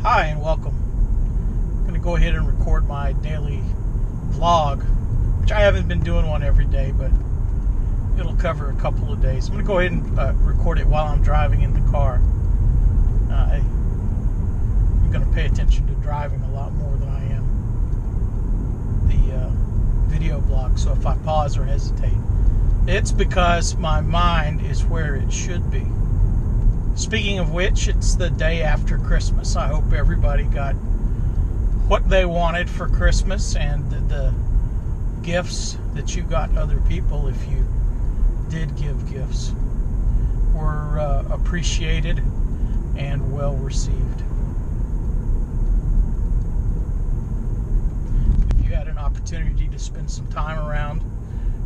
Hi and welcome. I'm going to go ahead and record my daily vlog, which I haven't been doing one every day, but it'll cover a couple of days. I'm going to go ahead and record it while I'm driving in the car. I'm going to pay attention to driving a lot more than I am the video blog, so if I pause or hesitate, it's because my mind is where it should be. Speaking of which, it's the day after Christmas. I hope everybody got what they wanted for Christmas, and the gifts that you got other people, if you did give gifts, were appreciated and well received. If you had an opportunity to spend some time around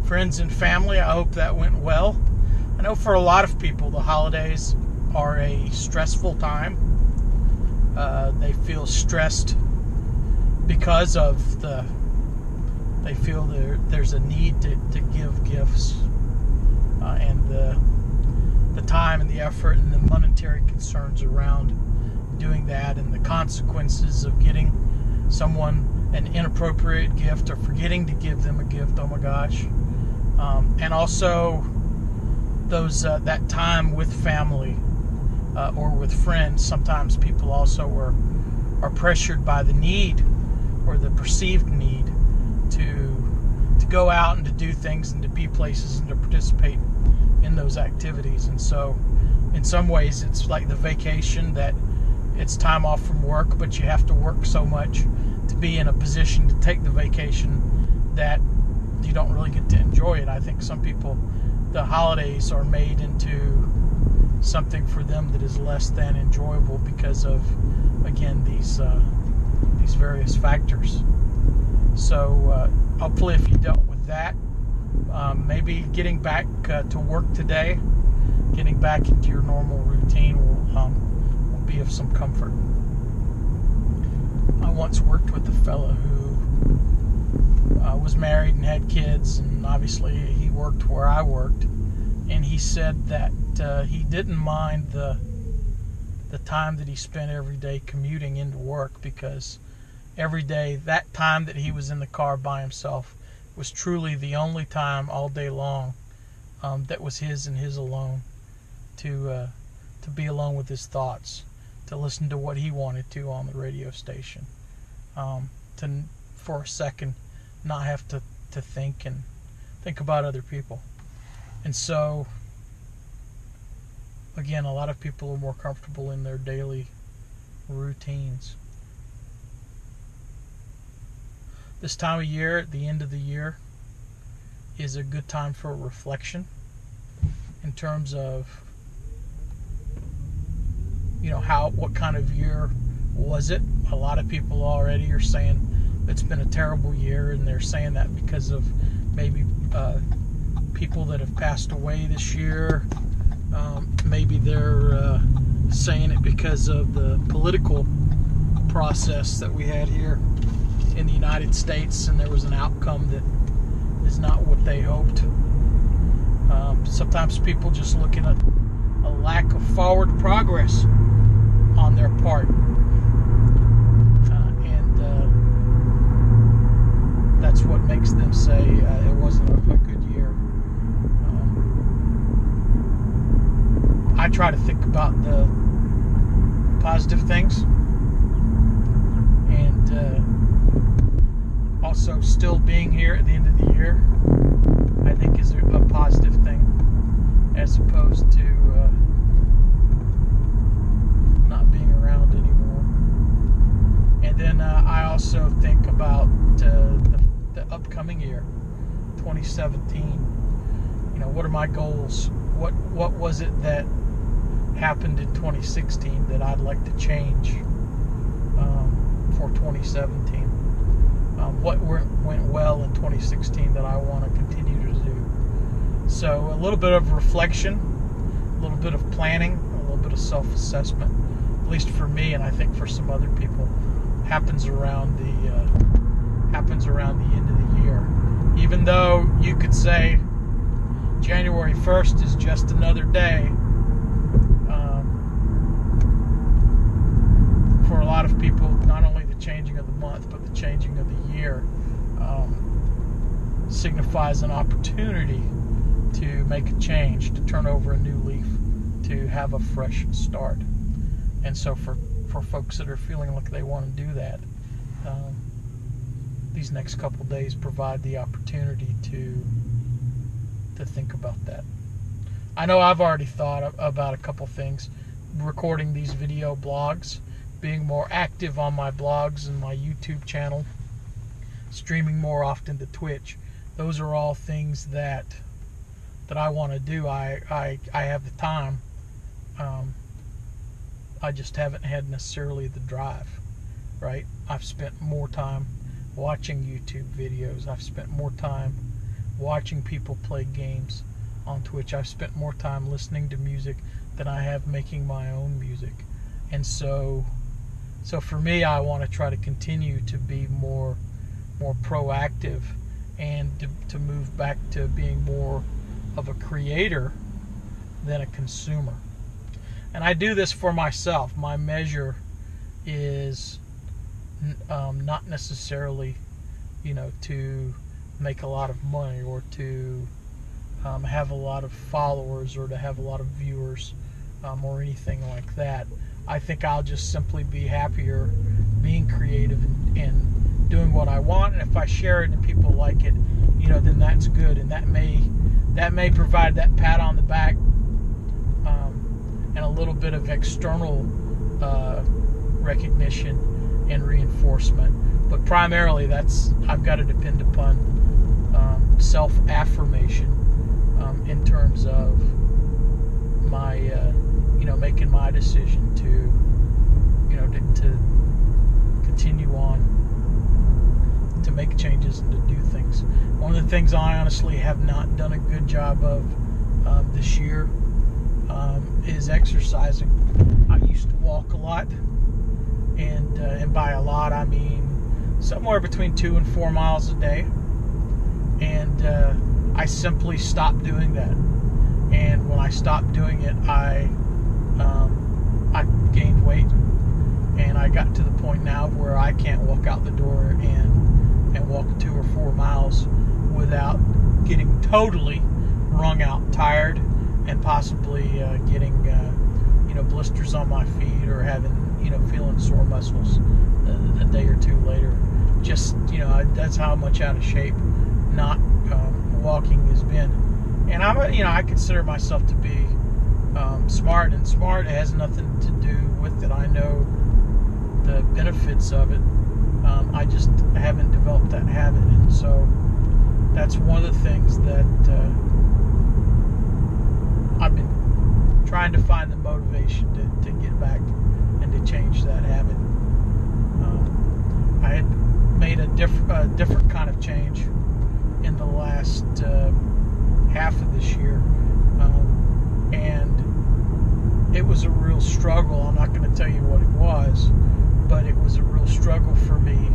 friends and family, I hope that went well. I know for a lot of people, the holidays are a stressful time. They feel stressed because of they feel there's a need to give gifts, and the time and the effort and the monetary concerns around doing that, and the consequences of getting someone an inappropriate gift or forgetting to give them a gift. Oh my gosh. And also those that time with family or with friends. Sometimes people also are pressured by the need or the perceived need to go out and to do things and to be places and to participate in those activities. And so in some ways it's like the vacation, that it's time off from work, but you have to work so much to be in a position to take the vacation that you don't really get to enjoy it. I think some people, the holidays are made into something for them that is less than enjoyable because of, again, these various factors. So hopefully, if you dealt with that, maybe getting back to work today, getting back into your normal routine will be of some comfort. I once worked with a fellow who was married and had kids, and obviously he worked where I worked, and he said that he didn't mind the time that he spent every day commuting into work, because every day, that time that he was in the car by himself was truly the only time all day long that was his and his alone, to be alone with his thoughts, to listen to what he wanted to on the radio station, to for a second not have to think about other people. And so again, a lot of people are more comfortable in their daily routines. This time of year, at the end of the year, is a good time for reflection in terms of, what kind of year was it? A lot of people already are saying it's been a terrible year, and they're saying that because of maybe people that have passed away this year. Maybe they're saying it because of the political process that we had here in the United States, and there was an outcome that is not what they hoped. Sometimes people just look at a lack of forward progress on their part, and that's what makes them say it wasn't a good year. I try to think about the positive things, and also still being here at the end of the year, I think is a positive thing, as opposed to not being around anymore. And then I also think about the upcoming year, 2017. What are my goals? What was it that happened in 2016 that I'd like to change for 2017? What went well in 2016 that I want to continue to do? So a little bit of reflection, a little bit of planning, a little bit of self-assessment, at least for me, and I think for some other people, happens around the end of the year. Even though you could say January 1st is just another day, for a lot of people, not only the changing of the month, but the changing of the year signifies an opportunity to make a change, to turn over a new leaf, to have a fresh start. And so for folks that are feeling like they want to do that, these next couple days provide the opportunity to think about that. I know I've already thought about a couple things: recording these video blogs, being more active on my blogs and my YouTube channel, streaming more often to Twitch. Those are all things that I want to do. I have the time. I just haven't had necessarily the drive, right? I've spent more time watching YouTube videos. I've spent more time watching people play games on Twitch. I've spent more time listening to music than I have making my own music. And so for me, I want to try to continue to be more proactive and to move back to being more of a creator than a consumer. And I do this for myself. My measure is not necessarily, to make a lot of money or to have a lot of followers or to have a lot of viewers or anything like that. I think I'll just simply be happier being creative and doing what I want. And if I share it and people like it, then that's good. And that may provide that pat on the back and a little bit of external recognition and reinforcement. But primarily, I've got to depend upon self-affirmation in terms of my, making my decision to continue on, to make changes and to do things. One of the things I honestly have not done a good job of this year is exercising. I used to walk a lot, and by a lot I mean somewhere between 2 and 4 miles a day, and I simply stopped doing that. And when I stopped doing it, I gained weight, and I got to the point now where I can't walk out the door and walk 2 or 4 miles without getting totally wrung out, tired, and possibly getting blisters on my feet or having feeling sore muscles a day or two later. Just that's how much out of shape not walking has been. And I consider myself to be smart, and smart has nothing to do with it. I know the benefits of it. I just haven't developed that habit, and so that's one of the things that I've been trying to find the motivation to get back and to change that habit. I had made a different kind of change in the last half of this year, and it was a real struggle. I'm not going to tell you what it was, but it was a real struggle for me,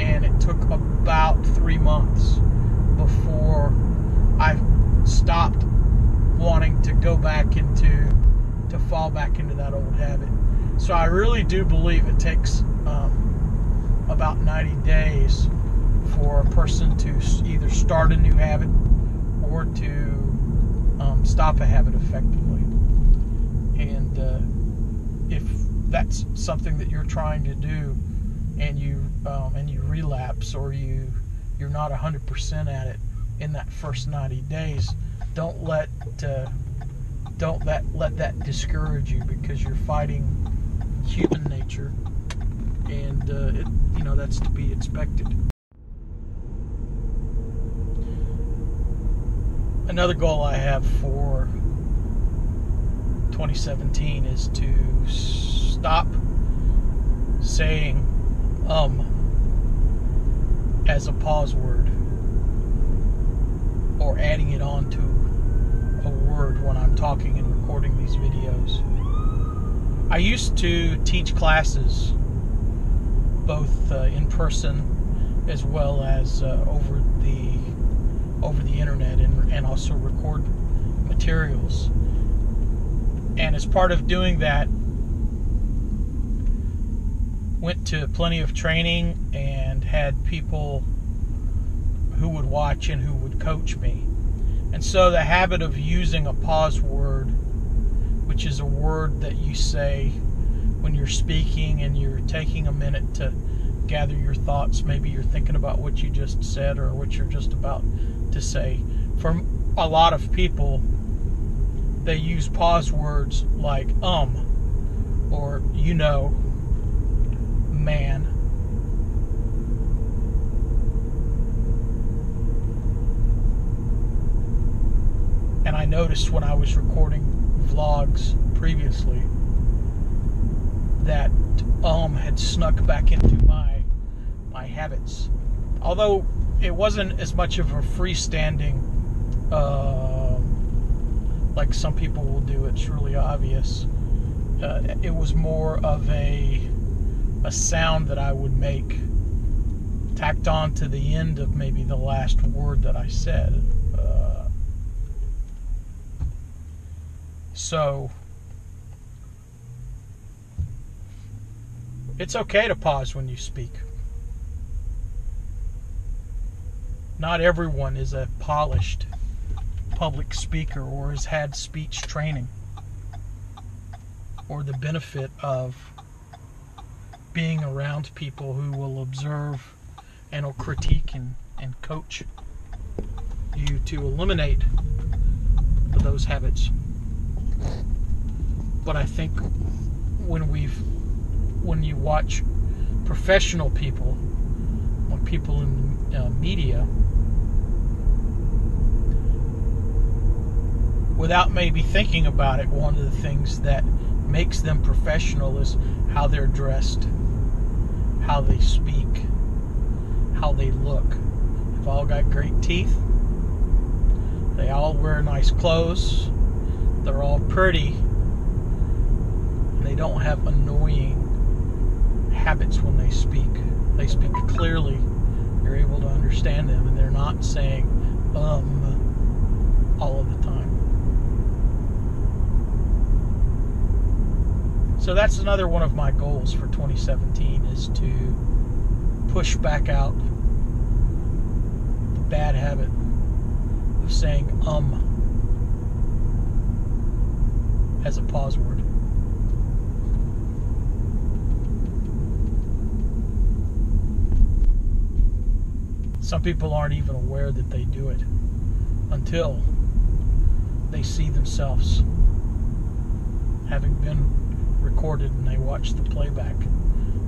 and it took about 3 months before I stopped wanting to go back to fall back into that old habit. So I really do believe it takes about 90 days for a person to either start a new habit or to stop a habit effectively. And if that's something that you're trying to do, and you relapse, or you're not 100% at it in that first 90 days, don't let that discourage you, because you're fighting human nature, and that's to be expected. Another goal I have for 2017 is to stop saying as a pause word, or adding it on to a word when I'm talking and recording these videos. I used to teach classes, both in person as well as over the internet, and also record materials. And as part of doing that, went to plenty of training and had people who would watch and who would coach me. And so the habit of using a pause word, which is a word that you say when you're speaking and you're taking a minute to gather your thoughts, maybe you're thinking about what you just said or what you're just about to say. For a lot of people, they use pause words like or man. And I noticed when I was recording vlogs previously that had snuck back into my habits. Although it wasn't as much of a freestanding like some people will do, it's really obvious. It was more of a sound that I would make tacked on to the end of maybe the last word that I said. So it's okay to pause when you speak. Not everyone is a polished public speaker or has had speech training or the benefit of being around people who will observe and will critique and coach you to eliminate those habits. But I think when you watch professional people, like people in media, without maybe thinking about it, one of the things that makes them professional is how they're dressed, how they speak, how they look. They've all got great teeth. They all wear nice clothes. They're all pretty. And they don't have annoying habits when they speak. They speak clearly. You're able to understand them, and they're not saying all of the time. So that's another one of my goals for 2017 is to push back out the bad habit of saying as a pause word. Some people aren't even aware that they do it until they see themselves having been recorded and they watch the playback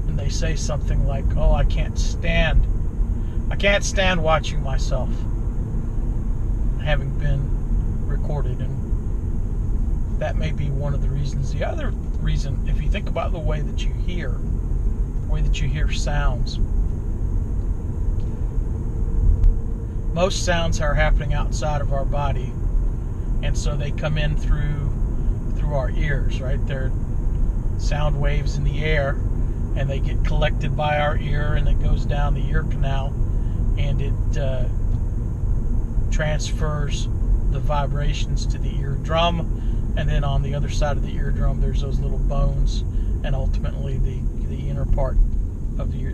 and they say something like, I can't stand watching myself having been recorded. And that may be one of the reasons. The other reason, if you think about the way that you hear sounds, most sounds are happening outside of our body, and so they come in through our ears, right? They're sound waves in the air, and they get collected by our ear, and it goes down the ear canal, and it transfers the vibrations to the eardrum, and then on the other side of the eardrum there's those little bones, and ultimately the inner part of your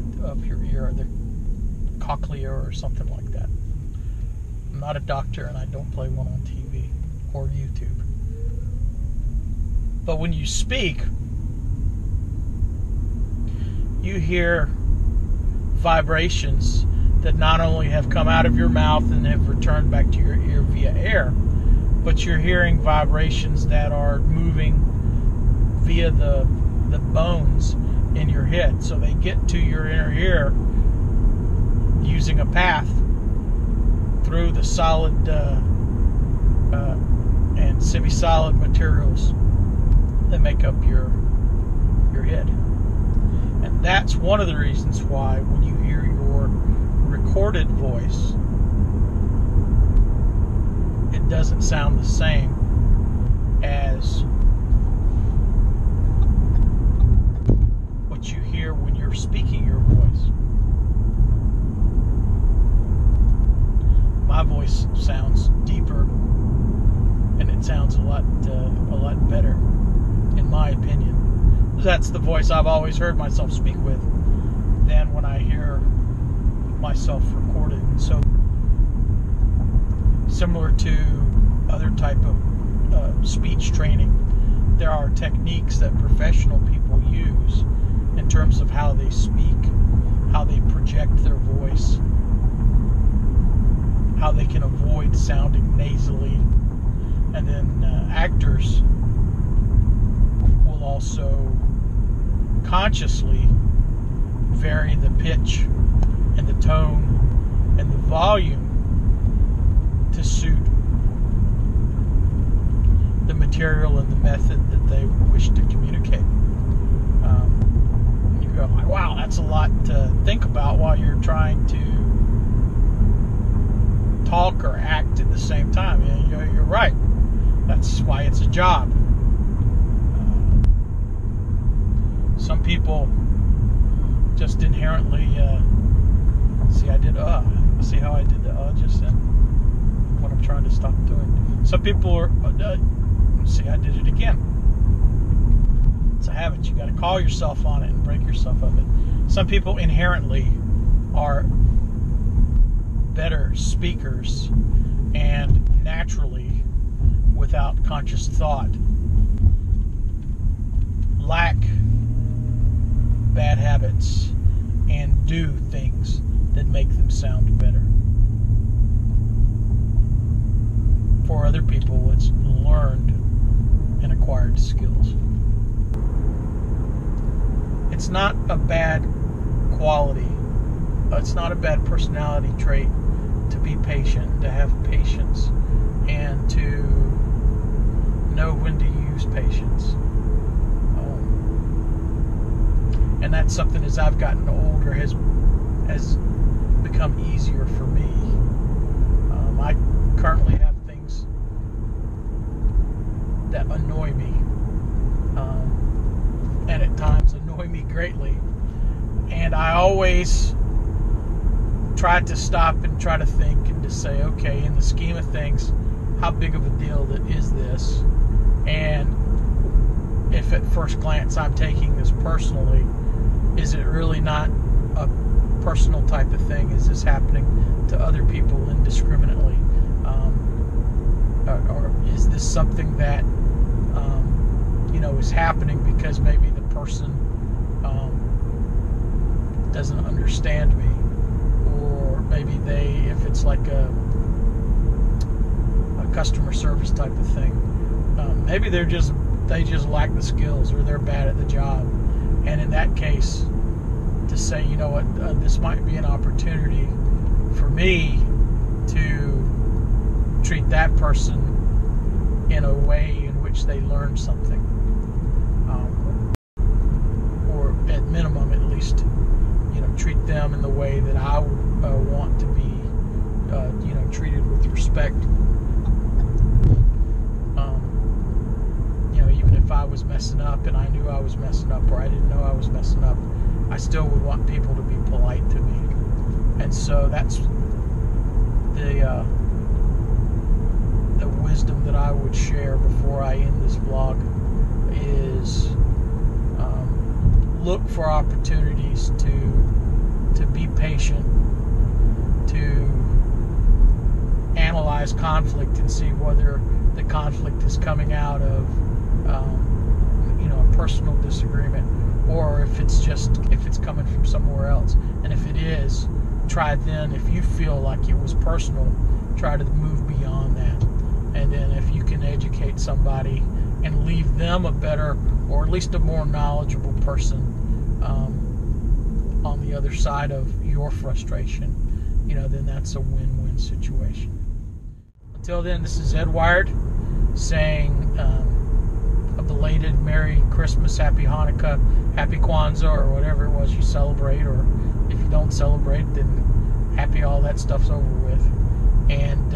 ear, the cochlea or something like that. I'm not a doctor, and I don't play one on TV or YouTube. But when you speak, you hear vibrations that not only have come out of your mouth and have returned back to your ear via air, but you're hearing vibrations that are moving via the bones in your head. So they get to your inner ear using a path through the solid and semi-solid materials that make up your head. And that's one of the reasons why when you hear your recorded voice, it doesn't sound the same as what you hear when you're speaking your voice. My voice sounds deeper, and it sounds a lot better, in my opinion. that's the voice I've always heard myself speak with than when I hear myself recorded. So similar to other type of speech training, there are techniques that professional people use in terms of how they speak, how they project their voice, how they can avoid sounding nasally. And then actors will also consciously vary the pitch and the tone and the volume to suit the material and the method that they wish to communicate. You go, wow, that's a lot to think about while you're trying to talk or act at the same time. You're right. That's why it's a job. Some people just inherently see how I did the just then, what I'm trying to stop doing. Some people are see, I did it again. It's a habit. You got to call yourself on it and break yourself of it. Some people inherently are better speakers and naturally, without conscious thought, lack bad habits and do things that make them sound better. For other people, it's learned and acquired skills. It's not a bad quality. It's not a bad personality trait to be patient, to have patience, and to know when to use patience. And that's something, as I've gotten older, has become easier for me. I currently have things that annoy me, and at times annoy me greatly. And I always try to stop and try to think and to say, okay, in the scheme of things, how big of a deal is this? And if at first glance I'm taking this personally, is it really not a personal type of thing? Is this happening to other people indiscriminately? Or is this something that is happening because maybe the person doesn't understand me, or maybe if it's like a customer service type of thing, maybe they just lack the skills, or they're bad at the job. And in that case, to say, you know what, this might be an opportunity for me to treat that person in a way in which they learn something, or at minimum, at least, treat them in the way that I would want to be, treated with respect. Even if I was messing up and I knew I was messing up, or I didn't know I was messing up, I still would want people to be polite to me. And so that's the wisdom that I would share before I end this vlog is look for opportunities to be patient, to analyze conflict and see whether the conflict is coming out of a personal disagreement, or if it's coming from somewhere else. And if it is, try then, if you feel like it was personal, try to move beyond that. And then if you can educate somebody and leave them a better, or at least a more knowledgeable person on the other side of your frustration, then that's a win-win situation. Until then, this is Ed Wired saying a belated Merry Christmas, Happy Hanukkah, Happy Kwanzaa, or whatever it was you celebrate, or if you don't celebrate, then happy all that stuff's over with. And